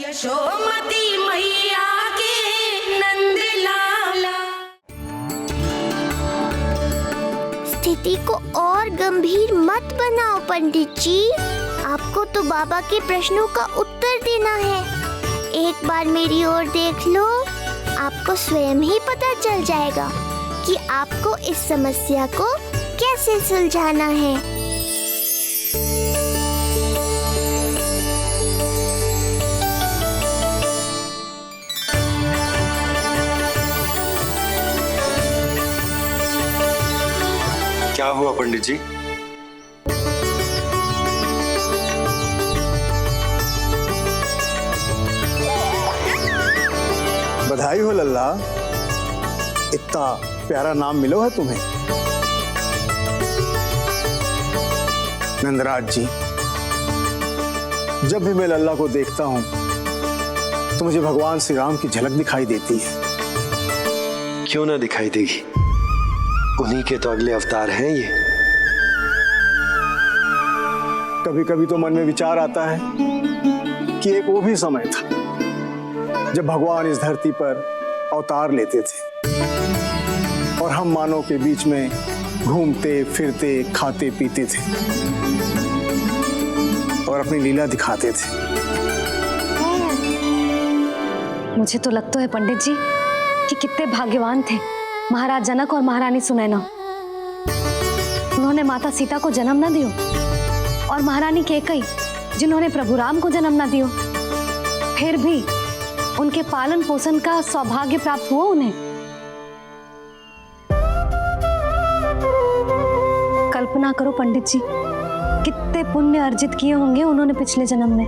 यशोमती मैया के नंद लाला। स्थिति को और गंभीर मत बनाओ पंडित जी। आपको तो बाबा के प्रश्नों का उत्तर देना है। एक बार मेरी ओर देख लो, आपको स्वयं ही पता चल जाएगा कि आपको इस समस्या को कैसे सुलझाना है। क्या हुआ पंडित जी? बधाई हो लल्ला, इतना प्यारा नाम मिलो है तुम्हें। नंदराज जी, जब भी मैं लल्ला को देखता हूं तो मुझे भगवान श्री राम की झलक दिखाई देती है। क्यों ना दिखाई देगी, उन्हीं के तो अगले अवतार हैं ये। कभी कभी तो मन में विचार आता है कि एक वो भी समय था जब भगवान इस धरती पर अवतार लेते थे और हम मानव के बीच में घूमते फिरते खाते पीते थे और अपनी लीला दिखाते थे। मुझे तो लगता है पंडित जी कि कितने भाग्यवान थे महाराज जनक और महारानी सुनैना। उन्होंने माता सीता को जन्म न दियो और महारानी कैकेयी जिन्होंने प्रभु राम को जन्म न दियो, फिर भी उनके पालन पोषण का सौभाग्य प्राप्त हुआ उन्हें। कल्पना करो पंडित जी, कितने पुण्य अर्जित किए होंगे उन्होंने पिछले जन्म में,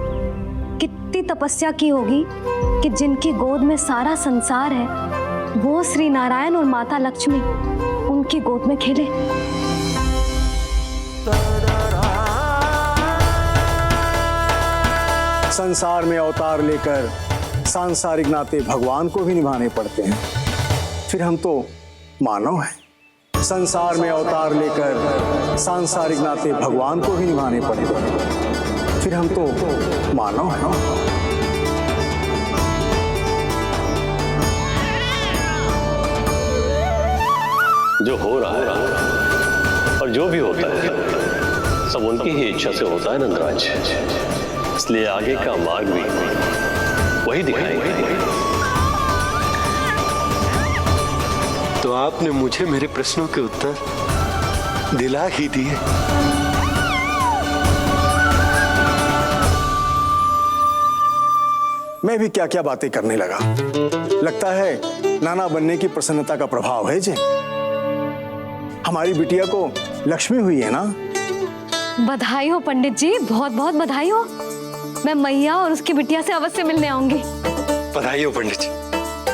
कितनी तपस्या की होगी कि जिनकी गोद में सारा संसार है वो श्री नारायण और माता लक्ष्मी उनकी गोद में खेले। संसार में अवतार लेकर सांसारिक नाते भगवान को भी निभाने पड़ते हैं, फिर हम तो मानव हैं। संसार में अवतार लेकर सांसारिक नाते भगवान को भी निभाने पड़ते हैं, फिर हम तो मानव हैं। जो हो रहा है और जो भी होता है सब उनकी ही इच्छा से होता है नंदराज, इसलिए आगे का मार्ग भी वही दिखाएंगे। तो आपने मुझे मेरे प्रश्नों के उत्तर दिला ही दिए। मैं भी क्या क्या बातें करने लगा। लगता है नाना बनने की प्रसन्नता का प्रभाव है जी। हमारी बिटिया को लक्ष्मी हुई है ना। बधाई हो पंडित जी, बहुत बहुत बधाई हो। मैं मैया और उसकी बिटिया से अवश्य मिलने आऊंगी। बधाई हो पंडित जी।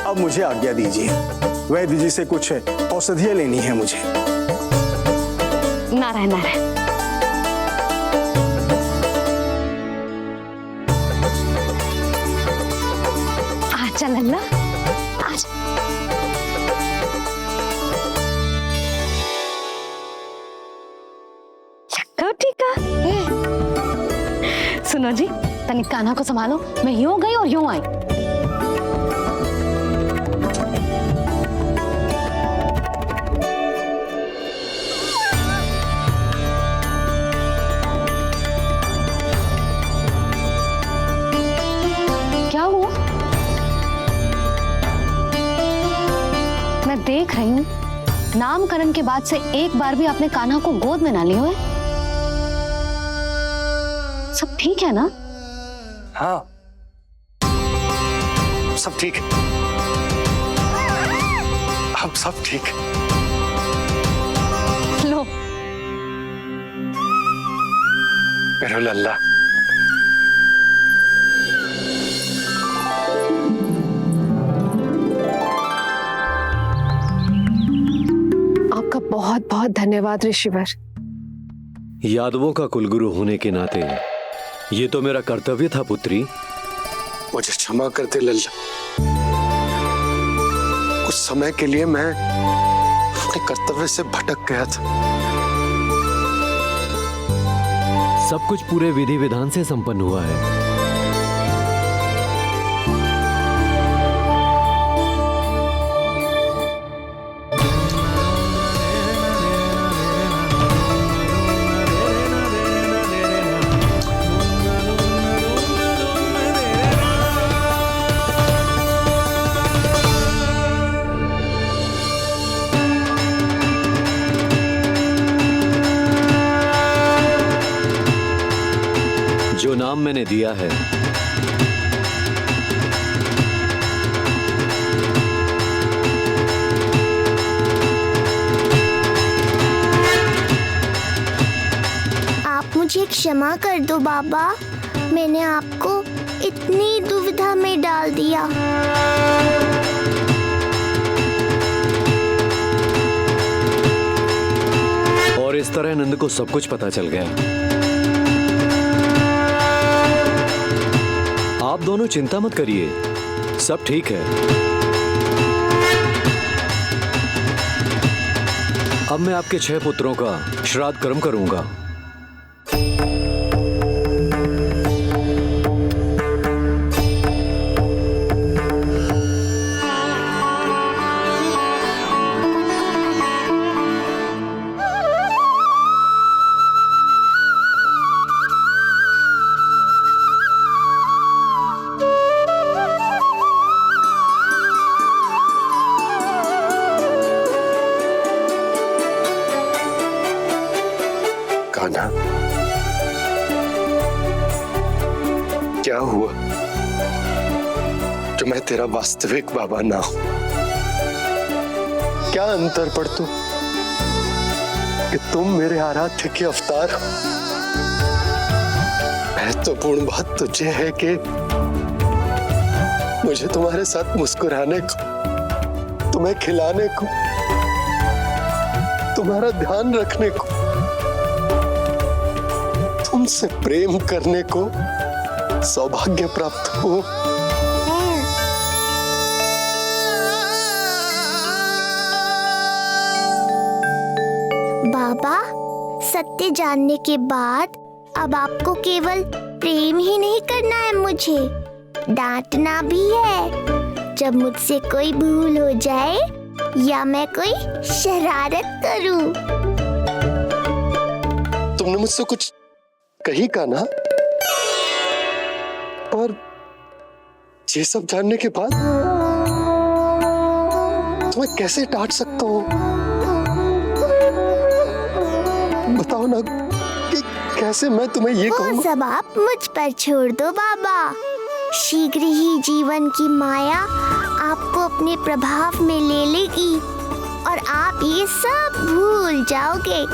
अब मुझे आज्ञा दीजिए, वैद्य जी से कुछ औषधियां लेनी है मुझे। नारायण नारायण। आजा लल्ला, आजा। टीका सुनो जी, तनिक कान्हा को संभालो, मैं यूं गई और यूं आई। क्या हुआ? मैं देख रही हूं नामकरण के बाद से एक बार भी आपने कान्हा को गोद में ना लिया है। सब ठीक है ना? हाँ, सब ठीक है। अब सब ठीक है। लो मेरा लल्ला। आपका बहुत बहुत धन्यवाद ऋषिवर। यादवों का कुलगुरु होने के नाते ये तो मेरा कर्तव्य था पुत्री। मुझे क्षमा कर दे लल्ला, कुछ समय के लिए मैं अपने कर्तव्य से भटक गया था। सब कुछ पूरे विधि विधान से संपन्न हुआ है। नाम मैंने दिया है। आप मुझे क्षमा कर दो बाबा, मैंने आपको इतनी दुविधा में डाल दिया। और इस तरह नंद को सब कुछ पता चल गया। आप दोनों चिंता मत करिए, सब ठीक है। अब मैं आपके 6 पुत्रों का श्राद्ध कर्म करूंगा। कान्हा, क्या हुआ जो मैं तेरा वास्तविक बाबा ना हूं? क्या अंतर पड़ तू कि तुम मेरे आराध्य के अवतार हो? महत्वपूर्ण बात तुझे है कि मुझे तुम्हारे साथ मुस्कुराने को, तुम्हें खिलाने को, तुम्हारा ध्यान रखने को, तुमसे प्रेम करने को सौभाग्य प्राप्त हो। बाबा, सत्य जानने के बाद अब आपको केवल प्रेम ही नहीं करना है, मुझे डांटना भी है जब मुझसे कोई भूल हो जाए या मैं कोई शरारत करूं। तुमने मुझसे कुछ कही कान्हा, और ये सब जानने के बाद तुम्हें कैसे डांट सकता हूँ? बताओ ना कि कैसे मैं तुम्हें ये वो कहूँ? सब आप मुझ पर छोड़ दो बाबा। शीघ्र ही जीवन की माया आपको अपने प्रभाव में ले लेगी और आप ये सब भूल जाओगे।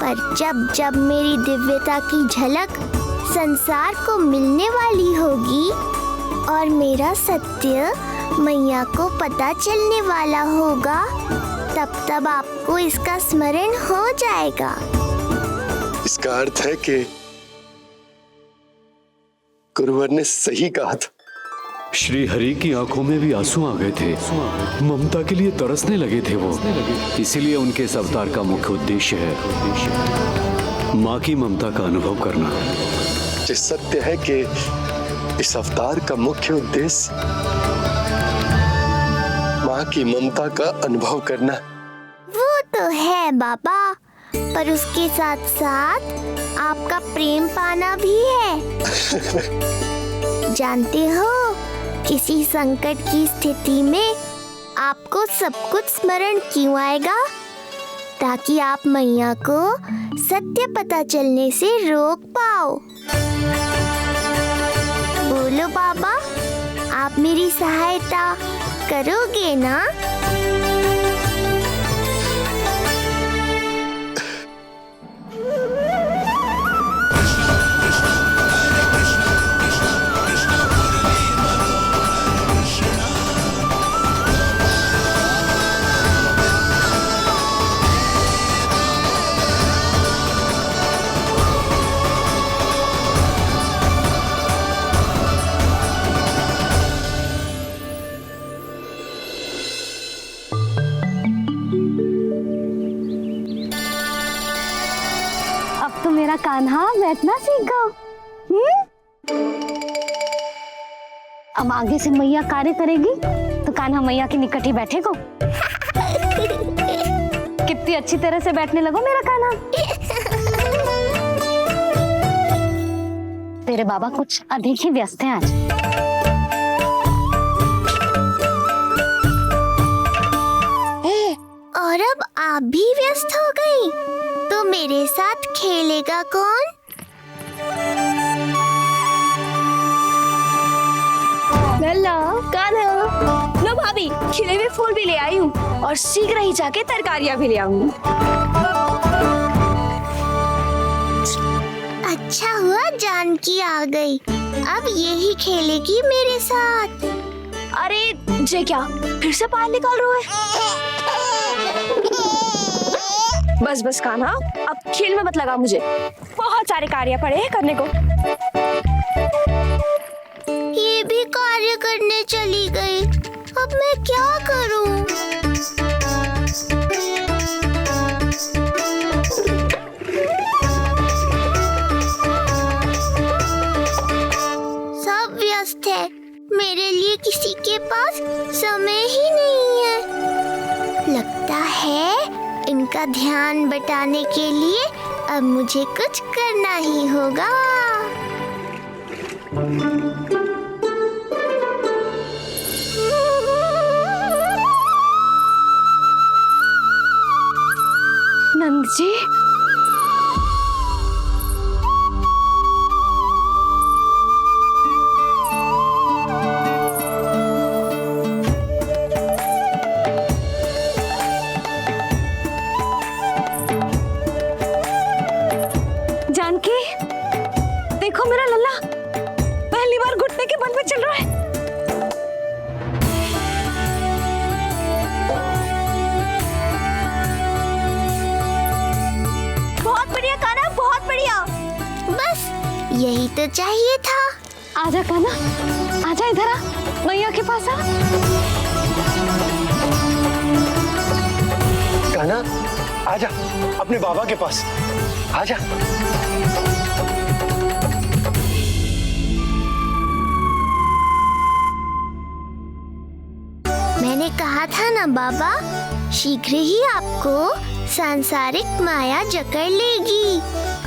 पर जब जब मेरी दिव्यता की झलक संसार को मिलने वाली होगी और मेरा सत्य मैया को पता चलने वाला होगा, तब तब आपको इसका स्मरण हो जाएगा। इसका अर्थ है कि गुरुवर ने सही कहा था। श्री हरि की आंखों में भी आंसू आ गए थे, ममता के लिए तरसने लगे थे वो। इसीलिए उनके इस अवतार का मुख्य उद्देश्य है माँ की ममता का अनुभव करना। ये सत्य है कि इस अवतार का मुख्य उद्देश्य माँ की ममता का अनुभव करना। वो तो है बाबा, पर उसके साथ साथ आपका प्रेम पाना भी है। जानते हो, किसी संकट की स्थिति में आपको सब कुछ स्मरण क्यों आएगा? ताकि आप मैया को सत्य पता चलने से रोक पाओ। बोलो बाबा, आप मेरी सहायता करोगे ना? मेरा कान्हा बैठना सीख गया। अब आगे से मैया कार्य करेगी तो कान्हा मैया के निकट ही बैठेगा। कितनी अच्छी तरह से बैठने लगो मेरा कान्हा। तेरे बाबा कुछ अधिक ही व्यस्त हैं आज। और अब आप भी व्यस्त हो गई, तो मेरे साथ खेलेगा कौन? लल्ला कान्हा, लो भाभी खिले हुए फूल भी ले आई हूँ और शीघ्र ही जाके तरकारियाँ भी ले आऊंगी। अच्छा हुआ जानकी आ गई, अब यही खेलेगी मेरे साथ। अरे जे क्या फिर से पानी निकाल रहे हो? बस बस कान्हा, अब खेल में मत लगा मुझे, बहुत सारे कार्य पड़े हैं करने को। ये भी कार्य करने चली गई, अब मैं क्या करूं? सब व्यस्त है, मेरे लिए किसी के पास समय ही नहीं है। लगता है इनका ध्यान बटाने के लिए अब मुझे कुछ करना ही होगा। नंद जी, जानकी, देखो मेरा लल्ला पहली बार घुटने के बल पे चल रहा है। बहुत बढ़िया कान्हा, बहुत बढ़िया। बस यही तो चाहिए था। आजा कान्हा, आजा इधर आ, मैया के पास आ। कान्हा आजा अपने बाबा के पास, आजा। मैंने कहा था ना बाबा, शीघ्र ही आपको सांसारिक माया जकड़ लेगी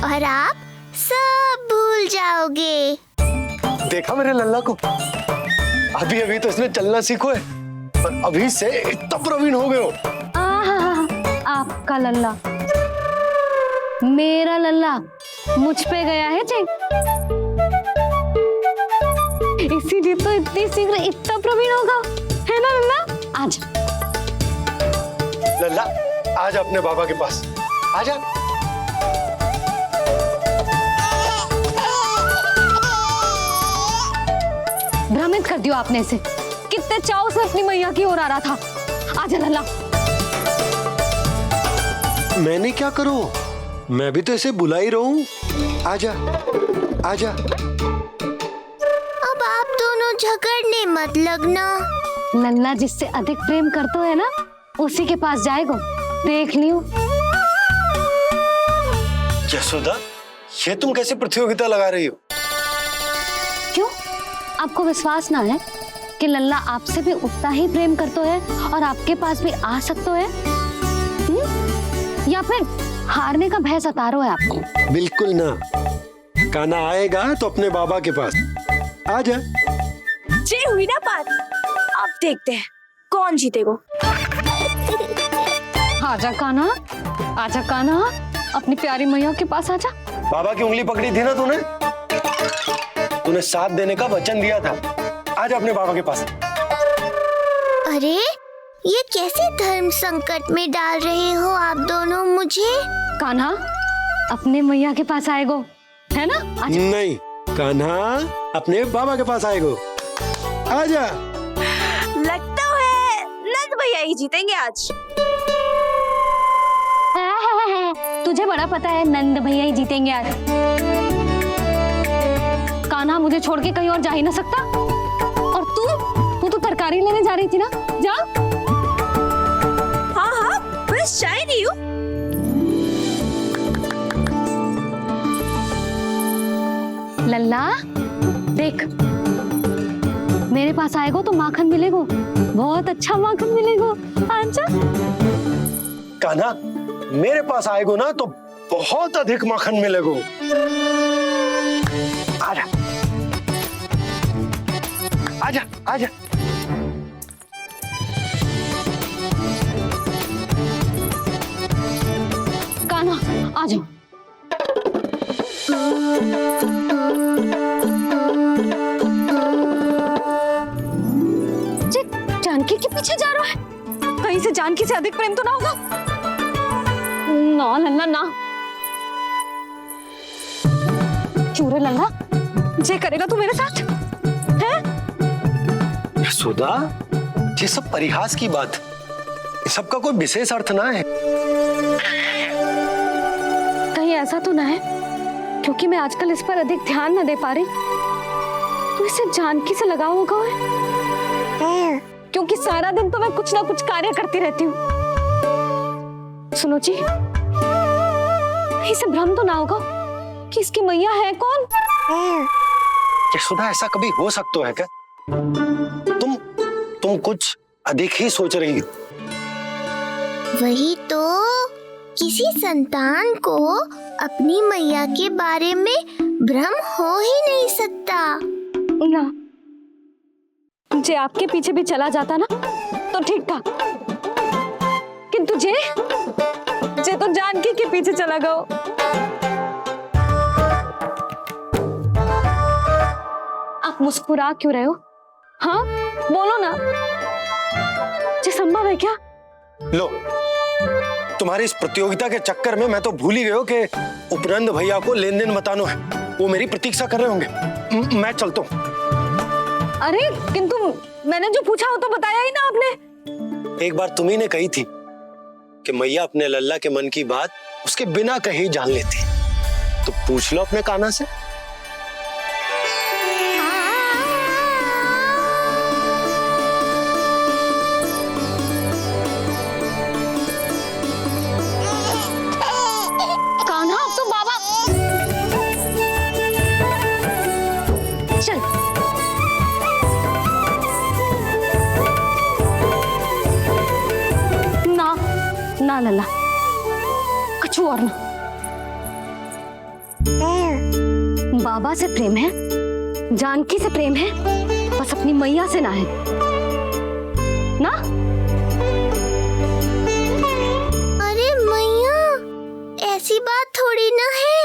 और आप सब भूल जाओगे। देखा मेरे लल्ला को, अभी अभी तो इसने चलना सीखो है और अभी से इतना प्रवीण हो गए हो। आपका लल्ला, मेरा लल्ला मुझ पे गया है जी, इसीलिए तो इतनी शीघ्र इतना प्रवीण होगा, है ना लल्ला? आजा लल्ला, आजा अपने बाबा के पास, आजा। भ्रमित कर दियो आपने इसे, कितने चाव से अपनी मैया की ओर आ रहा था। आजा लल्ला। मैंने क्या करूं, मैं भी तो इसे बुला ही रहा हूं। आजा आजा। अब आप दोनों झगड़ने मत लगना। लल्ला जिससे अधिक प्रेम करते है ना, उसी के पास जाएगा, देख लियो। यशोदा, ये तुम कैसे प्रतियोगिता लगा रही हो? क्यों, आपको विश्वास ना है कि लल्ला आपसे भी उतना ही प्रेम करता है और आपके पास भी आ सकता है? या फिर हारने का भय सता रहा है आपको? बिल्कुल ना, कान्हा आएगा तो अपने बाबा के पास, आजा। जे हुई ना बात, अब देखते हैं कौन जीतेगा। आजा कान्हा, आजा कान्हा, अपनी प्यारी मैया के पास आजा। बाबा की उंगली पकड़ी थी ना तूने, तूने साथ देने का वचन दिया था, आजा अपने बाबा के पास। अरे ये कैसे धर्म संकट में डाल रहे हो आप दोनों मुझे? कान्हा अपने मैया के पास आएगो, है ना? आजा। नहीं, कान्हा अपने बाबा के पास आएगो, आजा। लगता है नंद भैया ही जीतेंगे आज। तुझे बड़ा पता है नंद भैया ही जीतेंगे आज। कान्हा मुझे छोड़ के कहीं और जा ही ना सकता। और तू तो तरकारी लेने जा रही थी ना, जा। हाँ हाँ, बस जा ही रही हूँ। लल्ला देख, मेरे पास आएगो तो माखन मिलेगो, बहुत अच्छा माखन मिलेगो। आजा। कान्हा मेरे पास आएगो ना तो बहुत अधिक माखन मिलेगो, आजा आजा आजा। कान्हा आ जाओ। जानकी के पीछे जा रहा है? कहीं से जानकी से अधिक प्रेम तो ना होगा? ना लल्ला ना। क्यों रे लल्ला, जे करेगा तू मेरे साथ है? सुधा, ये सब परिहास की बात, इस सब का कोई विशेष अर्थ ना है। कहीं ऐसा तो ना है क्योंकि मैं आजकल इस पर अधिक ध्यान न दे पा रही तो इसे जानकी से लगाव होगा? क्योंकि सारा दिन तो मैं कुछ ना कुछ कार्य करती रहती हूँ। सुनो जी, इसे भ्रम तो ना होगा कि इसकी मैया है कौन? सुधा, ऐसा कभी हो सकता है क्या? तुम कुछ अधिक ही सोच रही हो। वही तो, किसी संतान को अपनी मैया के बारे में भ्रम हो ही नहीं सकता। ना, जे आपके पीछे भी चला जाता ना तो ठीक था, किंतु जे तो जानकी के पीछे चला गया। आप मुस्कुरा क्यों रहे हो? हाँ बोलो ना, ये संभव है क्या? लो, तुम्हारी इस प्रतियोगिता के चक्कर में मैं तो भूल ही गया हूं कि उपनंद भैया को लेन देन बताना है। वो मेरी प्रतीक्षा कर रहे होंगे। मैं चलता हूँ। अरे किंतु मैंने जो पूछा वो तो बताया ही ना आपने। एक बार तुम्ही ने कही थी कि मैया अपने लल्ला के मन की बात उसके बिना कहीं जान लेती, तो पूछ लो अपने कान्हा से। कान्हा, अब तो बाबा चल। ना लल्ला, कुछ और ना। बाबा से प्रेम है, जानकी से प्रेम है, बस अपनी मैया से ना है ना। अरे मैया, ऐसी बात थोड़ी ना है।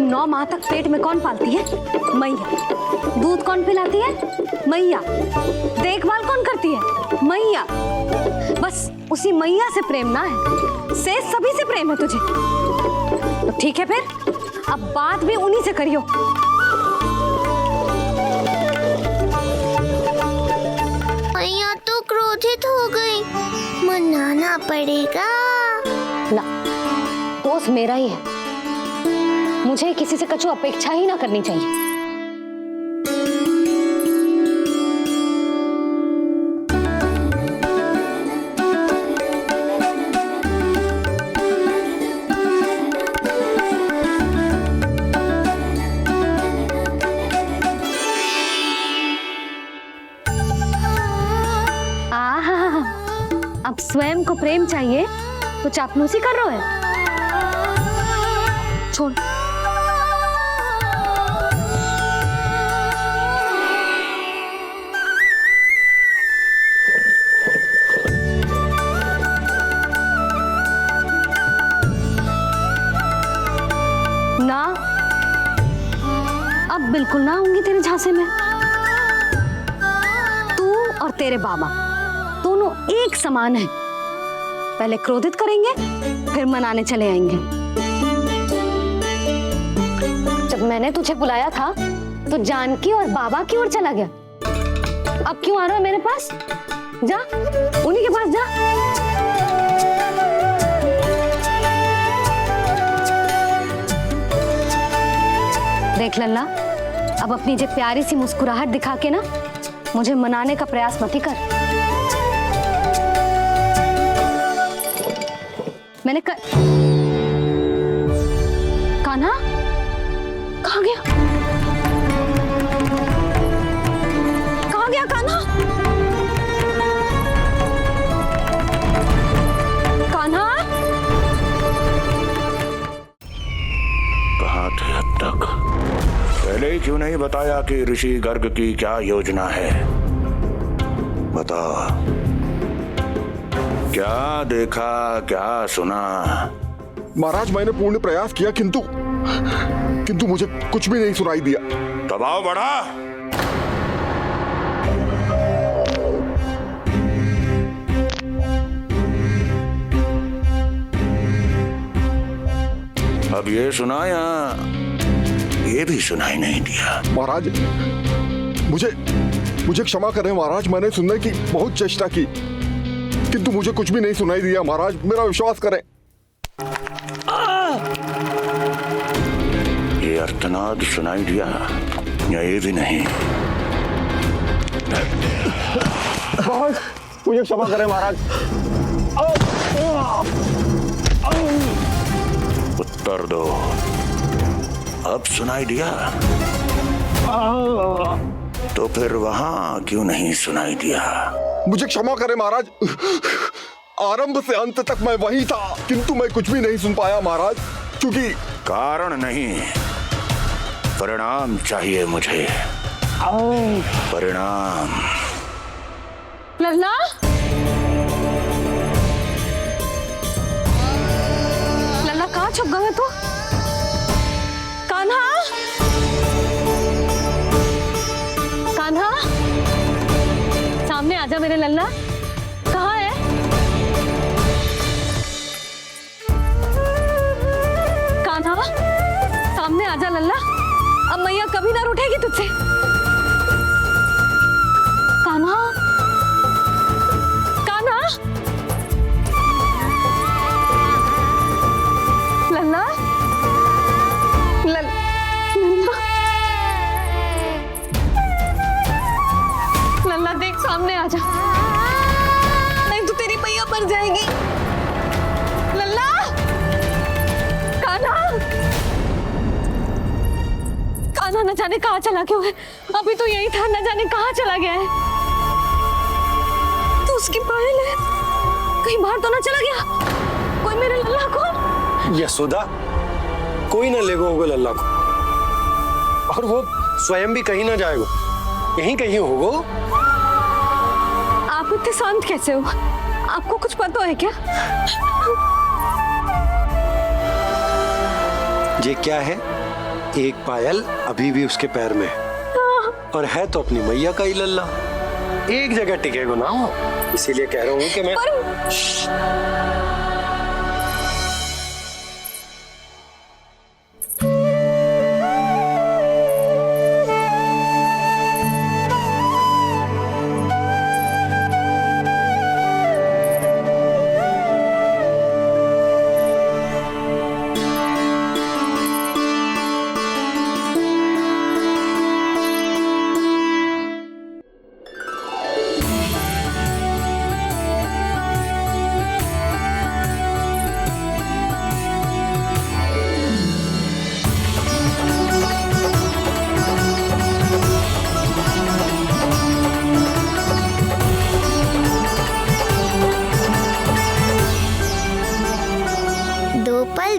9 माह तक पेट में कौन पालती है? मैया। दूध कौन पिलाती है? मैया। देखभाल कौन करती है? मैया। बस उसी मैया से प्रेम ना है, से सभी से प्रेम है तुझे। तो ठीक है फिर, अब बात भी उन्हीं से करियो। मैया तो क्रोधित हो गई, मनाना पड़ेगा। ना, दोस्त मेरा ही है, मुझे किसी से कछु अपेक्षा ही ना करनी चाहिए। अब स्वयं को प्रेम चाहिए तो चापलूसी कर रहे हो? छोड़। ना, अब बिल्कुल ना आऊंगी तेरे झांसे में। तू और तेरे बाबा दोनों एक समान हैं। पहले क्रोधित करेंगे, फिर मनाने चले आएंगे। जब मैंने तुझे बुलाया था तो जानकी और बाबा की ओर चला गया। अब क्यों आ रहा है मेरे पास? जा, उन्हीं के पास जा। देख लल्ला, अब अपनी जो प्यारी सी मुस्कुराहट दिखा के ना मुझे मनाने का प्रयास मत ही कर। मैंने कान्हा कहाँ गया? कहाँ गया कान्हा? कान्हा कहाँ थे अब तक? पहले ही क्यों नहीं बताया कि ऋषि गर्ग की क्या योजना है? बता, क्या देखा, क्या सुना? महाराज, मैंने पूर्ण प्रयास किया किंतु मुझे कुछ भी नहीं सुनाई दिया। दबाव बढ़ा। अब ये सुना या ये भी सुनाई नहीं दिया? महाराज, मुझे क्षमा करें महाराज, मैंने सुनने की बहुत चेष्टा की किंतु मुझे कुछ भी नहीं सुनाई दिया महाराज, मेरा विश्वास करें। ये अर्थनाद सुनाई दिया या ये भी नहीं? महाराज मुझे क्षमा करें महाराज। उत्तर दो, अब सुनाई दिया? तो फिर वहां क्यों नहीं सुनाई दिया? मुझे क्षमा करें महाराज, आरंभ से अंत तक मैं वही था किंतु मैं कुछ भी नहीं सुन पाया महाराज, क्योंकि कारण नहीं, परिणाम चाहिए मुझे। परिणाम। लल्ला, लल्ला कहाँ छुप गए तू? कान्हा, कान्हा, सामने आजा मेरे लल्ला, कहाँ है? कान्हा, सामने आजा लल्ला, अब मैया कभी ना रूठेगी तुझसे। कान्हा, कान्हा, लल्ला, लल्ला, लल्ला देख सामने आ जा, नहीं तो तेरी मैया मर जाएगी। लल्ला, कान्हा, कान्हा न जाने कहाँ चला क्यों है, अभी तो यही था, न जाने कहाँ चला गया है। तो उसकी पायल है, कहीं बाहर तो ना चला गया कोई मेरे लल्ला को? यशोदा, कोई ना लेगा होगा लल्ला को, और वो स्वयं भी कहीं ना जाएगा, यहीं कहीं होगा। आप इतने शांत कैसे हो? आपको कुछ पता है क्या? ये क्या है? एक पायल अभी भी उसके पैर में है, और है तो अपनी मैया का ही लल्ला, एक जगह टिकेगा ना वो, इसीलिए कह रहा हूँ कि मैं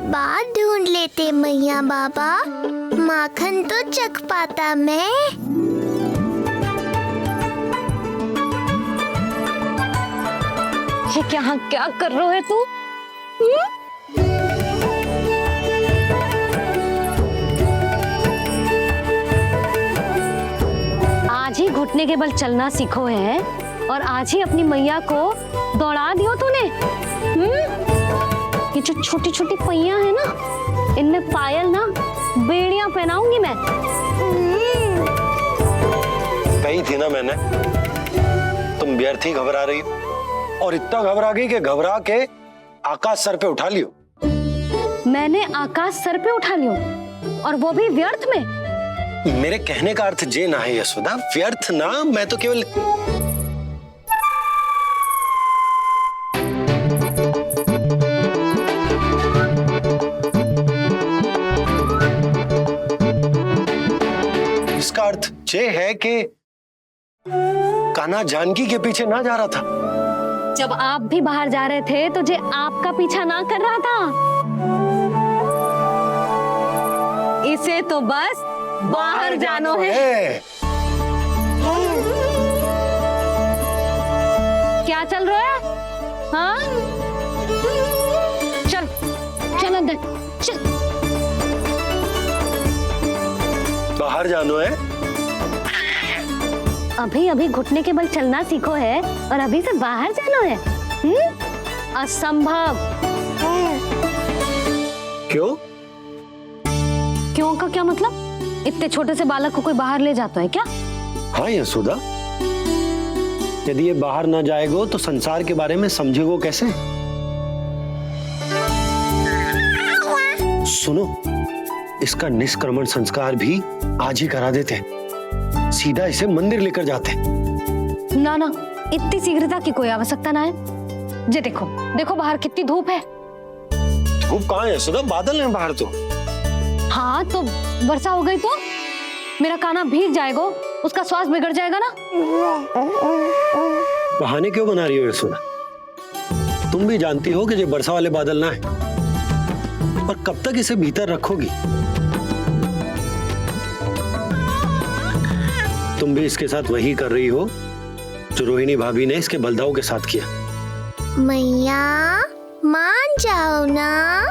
बाद ढूंढ लेते मैया बाबा, माखन तो चख पाता मैं। ये क्या कर रहे है तू? आज ही घुटने के बल चलना सीखो है और आज ही अपनी मैया को दौड़ा दियो तूने। ये जो छोटी छोटी पहियां है ना, इनमें पायल ना बेड़ियां पहनाऊंगी मैं। कही थी ना मैंने, तुम व्यर्थ ही घबरा रही हो, और इतना घबरा गई कि घबरा के आकाश सर पे उठा लियो। मैंने आकाश सर पे उठा लियो, और वो भी व्यर्थ में? मेरे कहने का अर्थ जे ना है यशोदा, व्यर्थ ना, मैं तो केवल इसका अर्थ ये है कि कान्हा जानकी के पीछे ना जा रहा था। जब आप भी बाहर जा रहे थे तो जे आपका पीछा ना कर रहा था। इसे तो बस बाहर जानो है। क्या चल रहा है? हाँ, चल चल अंदर चल। बाहर जानो है? अभी अभी घुटने के बल चलना सीखो है और अभी से बाहर जाना है? असंभव। क्यों? क्यों का क्या मतलब? इतने छोटे से बालक को कोई बाहर ले जाता है क्या? हाँ यशोदा, यदि ये बाहर ना जाएगो तो संसार के बारे में समझेगो कैसे? सुनो, इसका निष्क्रमण संस्कार भी आज ही करा देते हैं, सीधा इसे मंदिर लेकर जाते हैं। ना ना, इतनी शीघ्रता की कोई आवश्यकता ना है। जे देखो देखो बाहर कितनी धूप है। धूप कहाँ है यशोदा? बादल हैं बाहर तो। हाँ तो वर्षा हो गई तो मेरा कान्हा भीग जाएगा, उसका स्वास्थ्य बिगड़ जाएगा ना। बहाने क्यों बना रही हो यशोदा? तुम भी जानती हो कि ये वर्षा वाले बादल ना है, और कब तक इसे भीतर रखोगी? तुम भी इसके साथ वही कर रही हो जो रोहिणी भाभी ने इसके बलदाऊ के साथ किया। मैया मान जाओ ना।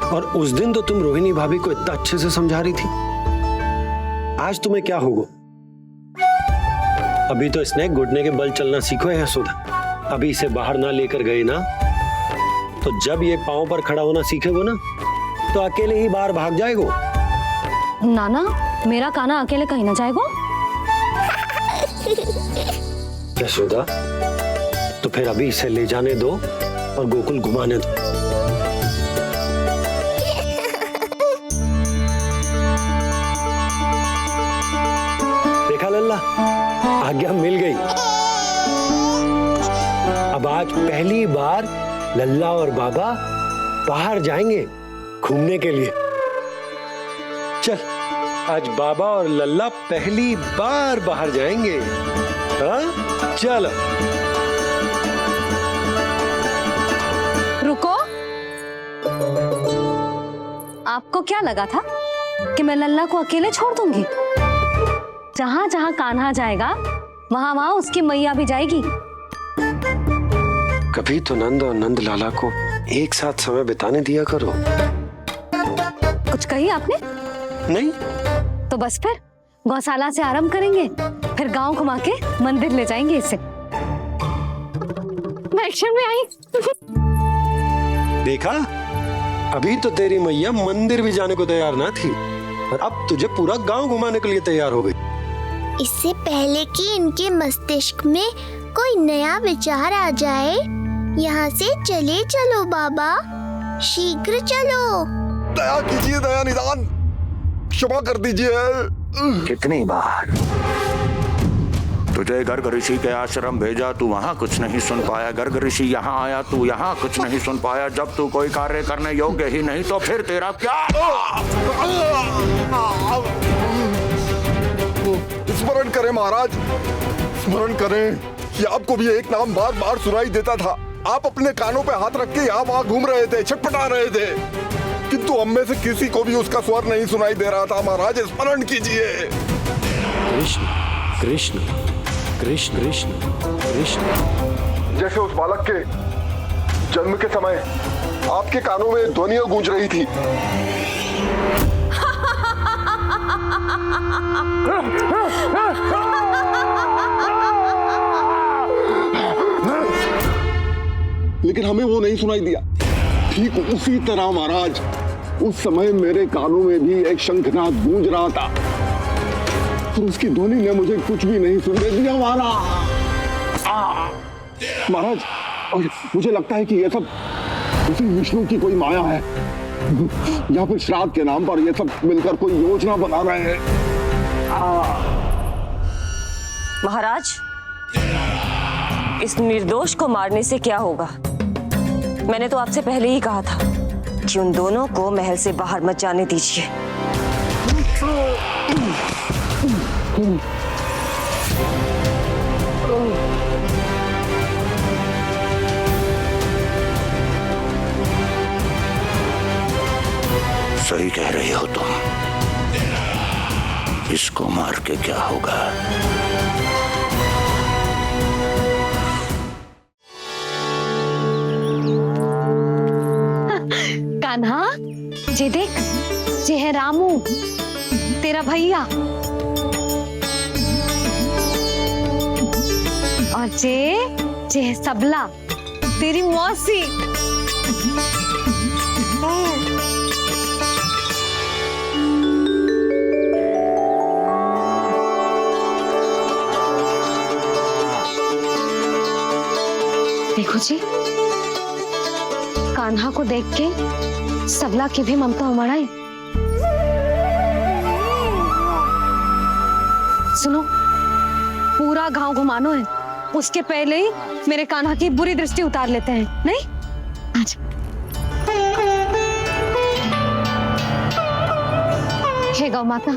और उस दिन तो तुम रोहिणी भाभी को इतना अच्छे से समझा रही थी, आज तुम्हें क्या होगा? अभी तो इसने घुटने के बल चलना सीखो है यशोदा। अभी इसे बाहर ना लेकर गए ना, तो जब ये पांव पर खड़ा होना सीखेगो ना, तो अकेले ही बाहर भाग जाएगो। नाना, मेरा कान्हा अकेले कहीं ना जाएगा। यशोदा, तो फिर अभी इसे ले जाने दो और गोकुल घुमाने दो। देखा लल्ला, आज्ञा मिल गई। अब आज पहली बार लल्ला और बाबा बाहर जाएंगे घूमने के लिए। चल, आज बाबा और लल्ला पहली बार बाहर जाएंगे। हाँ चलो। रुको, आपको क्या लगा था कि मैं लल्ला को अकेले छोड़ दूंगी? जहां जहां कान्हा जाएगा वहां वहां उसकी मैया भी जाएगी। कभी तो नंद और नंद लाला को एक साथ समय बिताने दिया करो। कुछ कही आपने? नहीं तो बस फिर गौशाला से आरंभ करेंगे, फिर गांव घुमा के मंदिर ले जाएंगे इसे। मैं एक्शन में आई। देखा, अभी तो तेरी मैया मंदिर भी जाने को तैयार ना थी, और अब तुझे पूरा गांव घुमाने के लिए तैयार हो गई। इससे पहले कि इनके मस्तिष्क में कोई नया विचार आ जाए, यहाँ से चले चलो बाबा, शीघ्र चलो। दया कीजिए, दया निदान, क्षमा कर दीजिए। कितनी बार तुझे गर्ग ऋषि के आश्रम भेजा, तू वहाँ कुछ नहीं सुन पाया। गर्ग ऋषि यहाँ आया, तू यहाँ कुछ नहीं सुन पाया। जब तू कोई कार्य करने योग्य ही नहीं, तो फिर तेरा क्या? स्मरण करें महाराज, स्मरण करें कि आपको भी एक नाम बार बार सुनाई देता था। आप अपने कानों पे हाथ रख के यहाँ वहाँ घूम रहे थे, छटपटा रहे थे, किंतु हम में से किसी को भी उसका स्वर नहीं सुनाई दे रहा था। महाराज स्मरण कीजिए। कृष्ण कृष्ण कृष्ण कृष्ण कृष्ण। जैसे उस बालक के जन्म के समय आपके कानों में ध्वनियां गूंज रही थी। लेकिन हमें वो नहीं सुनाई दिया। ठीक उसी तरह महाराज, उस समय मेरे कानों में भी एक शंखनाद गूंज रहा था, और उसकी ध्वनि ने मुझे कुछ भी नहीं सुनने दिया महाराज। और मुझे लगता है कि ये सब उसी विष्णु की कोई माया है, या फिर श्राद्ध के नाम पर ये सब मिलकर कोई योजना बना रहे हैं। महाराज, इस निर्दोष को मारने से क्या होगा? मैंने तो आपसे पहले ही कहा था कि उन दोनों को महल से बाहर मत जाने दीजिए। सही कह रही हो तुम। इसको मार के क्या होगा? कान्हा, जे देख, जे है रामू, तेरा भैया, और जे है सबला, तेरी मौसी। देखो जी, कान्हा को देख के सबला की भी ममता उमड़ आई। सुनो, पूरा गांव घुमानो है, उसके पहले ही मेरे कान्हा की बुरी दृष्टि उतार लेते हैं, नहीं? अच्छा। हे गौ माता,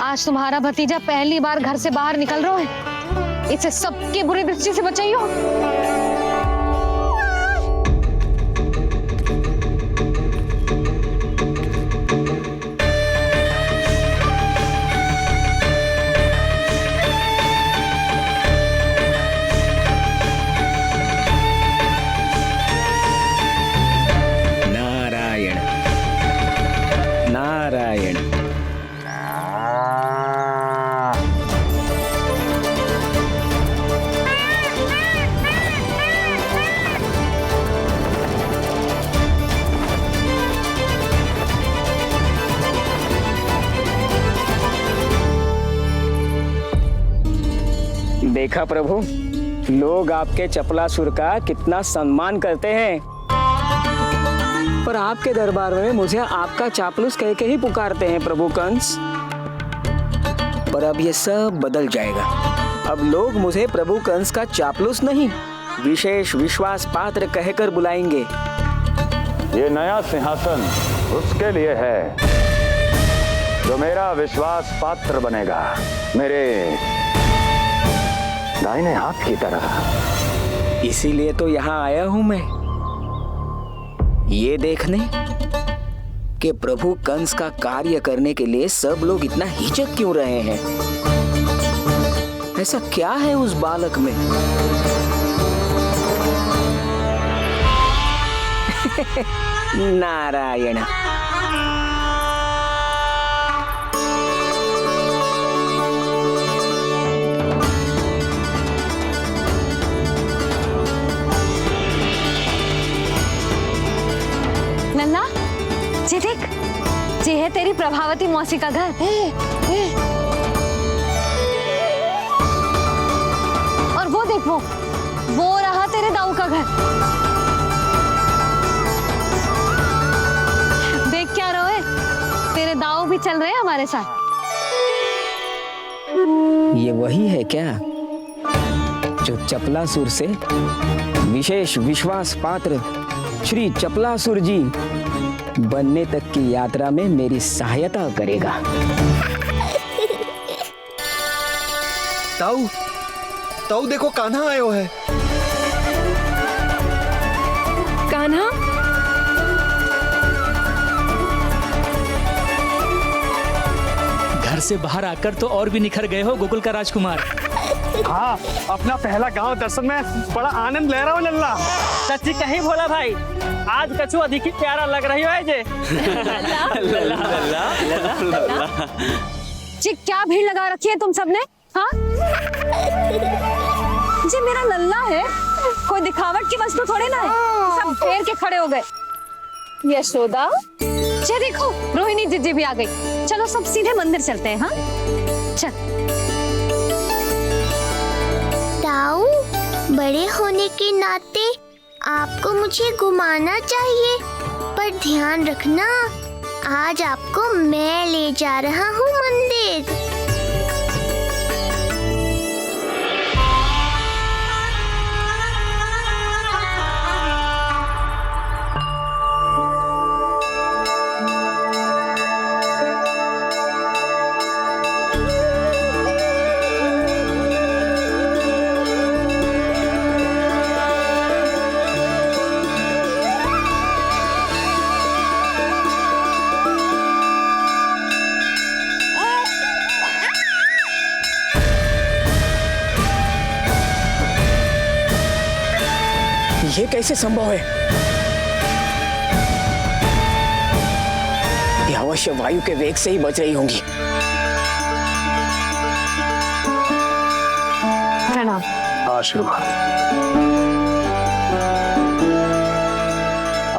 आज तुम्हारा भतीजा पहली बार घर से बाहर निकल रहा है, इसे सबकी बुरी दृष्टि से बचाइयो। नारायण नारायण। देखा प्रभु, लोग आपके चपलासुर का कितना सम्मान करते हैं, पर आपके दरबार में मुझे आपका चापलूस कह के ही पुकारते हैं प्रभु कंस। पर अब ये सब बदल जाएगा। अब लोग मुझे प्रभु कंस का चापलूस नहीं, विशेष विश्वास पात्र कहकर बुलाएंगे। ये नया सिंहासन उसके लिए है जो मेरा विश्वास पात्र बनेगा, मेरे दाहिने हाथ की तरह। इसीलिए तो यहाँ आया हूं मैं, ये देखने कि प्रभु कंस का कार्य करने के लिए सब लोग इतना हिचक क्यों रहे हैं। ऐसा क्या है उस बालक में? नारायण। नन्ना, जी देख, ये है तेरी प्रभावती मौसी का घर। और वो देख, वो रहा तेरे दाऊ का घर। देख क्या रहे, तेरे दाऊ भी चल रहे हैं हमारे साथ। ये वही है क्या जो चपलासुर से विशेष विश्वास पात्र श्री चपलासुर जी बनने तक की यात्रा में मेरी सहायता करेगा? ताऊ, ताऊ देखो, कान्हा आयो है। कान्हा, घर से बाहर आकर तो और भी निखर गए हो गोकुल का राजकुमार। हाँ, अपना पहला गांव दर्शन में बड़ा आनंद ले रहा हूँ लल्ला। सच्ची कहीं भोला भाई, आज कछु अधिक ही प्यारा लग रही है जे। जी क्या भीड़ लगा रखी है तुम सबने? हाँ, जी मेरा लल्ला है, कोई दिखावट की वस्तु थोड़ी ना है। सब घेर के खड़े हो गए। यशोदा, जी देखो, रोहिणी जीजी भी आ गई। चलो सब सीधे मंदिर चलते हैं। हाँ चल। ताऊ, बड़े होने के नाते आपको मुझे घुमाना चाहिए, पर ध्यान रखना, आज आपको मैं ले जा रहा हूँ मंदिर। ये कैसे संभव है? ये अवश्य वायु के वेग से ही बच रही होंगी। प्रणाम। आशीर्वाद।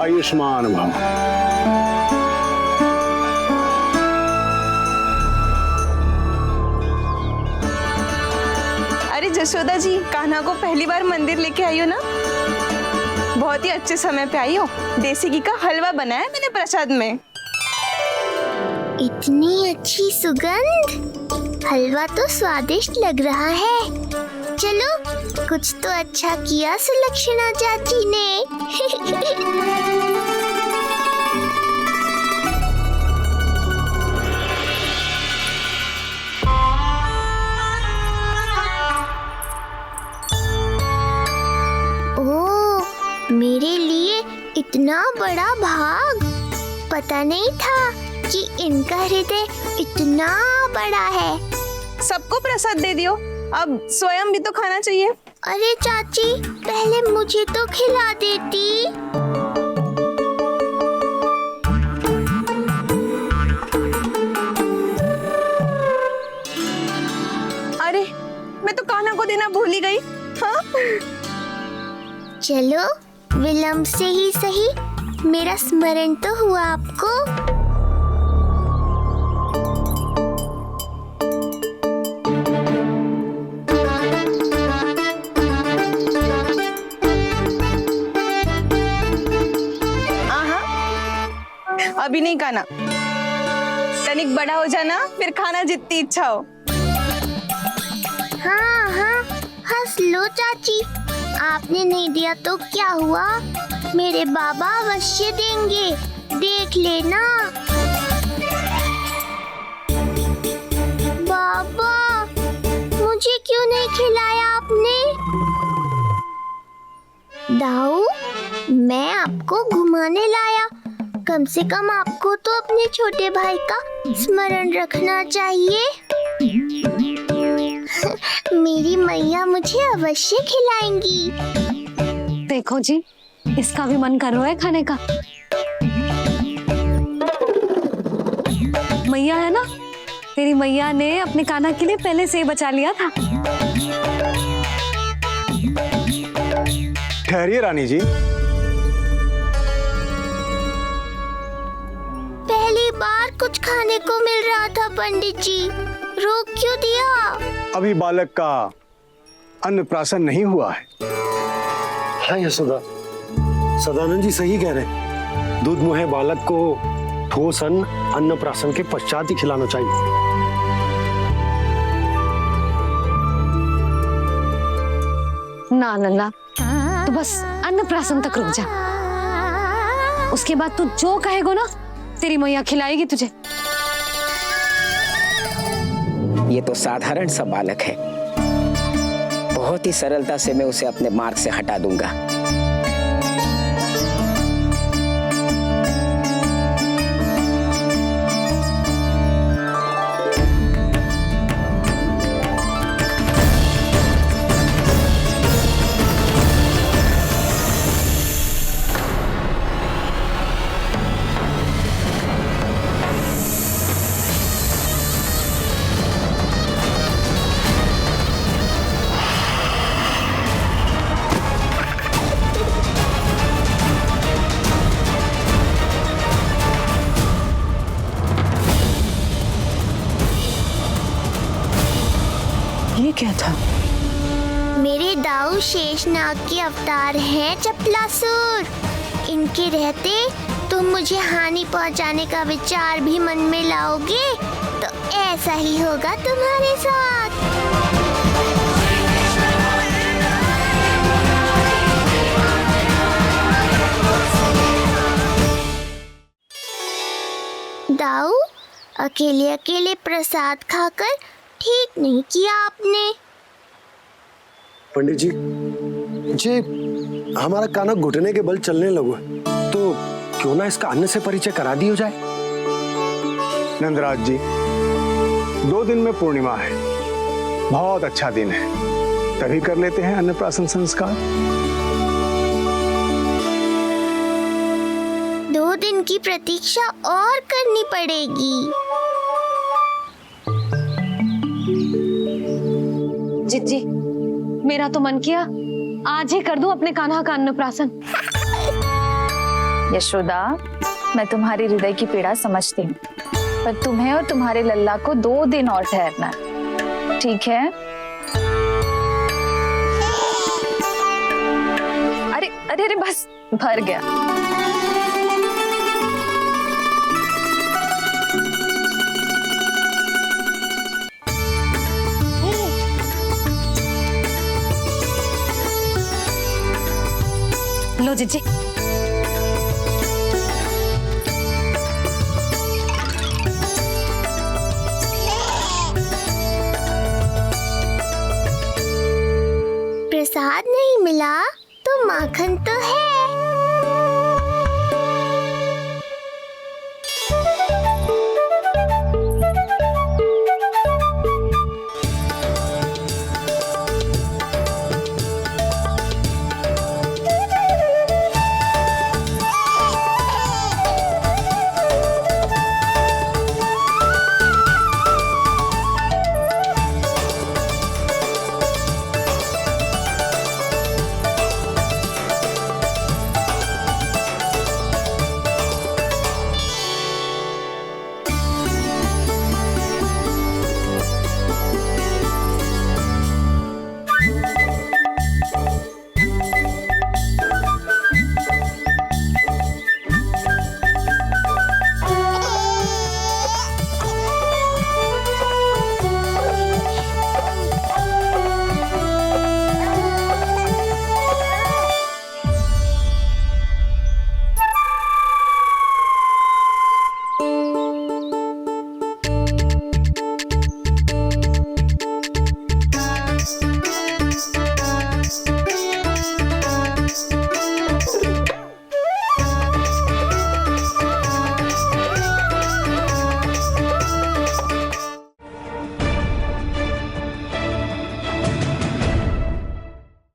आयुष्मान भव। अरे यशोदा जी, कान्हा को पहली बार मंदिर लेके आई हो ना? बहुत ही अच्छे समय पे आई हो। देसी घी का हलवा बनाया मैंने प्रसाद में। इतनी अच्छी सुगंध, हलवा तो स्वादिष्ट लग रहा है। चलो, कुछ तो अच्छा किया सुलक्षणा चाची ने। ओह, मेरे लिए इतना बड़ा भाग। पता नहीं था कि इनका हृदय इतना बड़ा है। सबको प्रसाद दे दियो, अब स्वयं भी तो खाना चाहिए। अरे चाची, पहले मुझे तो खिला देती। अरे, मैं तो कान्हा को देना भूल ही गई। हाँ? चलो, विलंब से ही सही, मेरा स्मरण तो हुआ आपको। अभी नहीं खाना, तनिक बड़ा हो जाना, फिर खाना जितनी इच्छा हो। हाँ हाँ, हंस लो चाची। आपने नहीं दिया तो क्या हुआ, मेरे बाबा अवश्य देंगे, देख लेना। बाबा, मुझे क्यों नहीं खिलाया आपने? दाऊ, मैं आपको घुमाने लाया, कम से कम आपको तो अपने छोटे भाई का स्मरण रखना चाहिए। मेरी मैया मुझे अवश्य खिलाएंगी। देखो जी, इसका भी मन कर रहा है खाने का। मैया है ना, तेरी मैया ने अपने कान्हा के लिए पहले से ही बचा लिया था। ठहरिए रानी जी, पहली बार कुछ खाने को मिल रहा था पंडित जी, रोक क्यों दिया? अभी बालक का अन्नप्राशन नहीं हुआ है। हाँ यशोदा, सदानंद जी सही कह रहे हैं। दूध मुहे बालक को ठोस अन्नप्राशन के पश्चात ही खिलाना चाहिए। ना लल्ला, तो बस अन्नप्राशन तक रुक जा, उसके बाद तू जो कहेगो ना, तेरी मैया खिलाएगी तुझे। ये तो साधारण सा बालक है, बहुत ही सरलता से मैं उसे अपने मार्ग से हटा दूंगा। ये क्या था? मेरे दाऊ शेषनाग के अवतार हैं चपलासुर। इनके रहते तुम मुझे हानि पहुंचाने का विचार भी मन में लाओगे तो ऐसा ही होगा तुम्हारे साथ। दाऊ, अकेले अकेले प्रसाद खाकर ठीक नहीं किया आपने। पंडित जी, जे हमारा कान्हा घुटने के बल चलने लगो, तो क्यों ना इसका अन्न से परिचय करा दिया जाए? नंदराज जी, 2 दिन में पूर्णिमा है, बहुत अच्छा दिन है, तभी कर लेते हैं अन्नप्राशन संस्कार। 2 दिन की प्रतीक्षा और करनी पड़ेगी। जिज्जी, मेरा तो मन किया आज ही कर दूं अपने कान्हा का अन्नप्राशन। यशोदा, मैं तुम्हारी हृदय की पीड़ा समझती हूँ, पर तुम्हें और तुम्हारे लल्ला को 2 दिन और ठहरना है, ठीक है? भर गया। लो जीजी। प्रसाद नहीं मिला तो माखन तो है।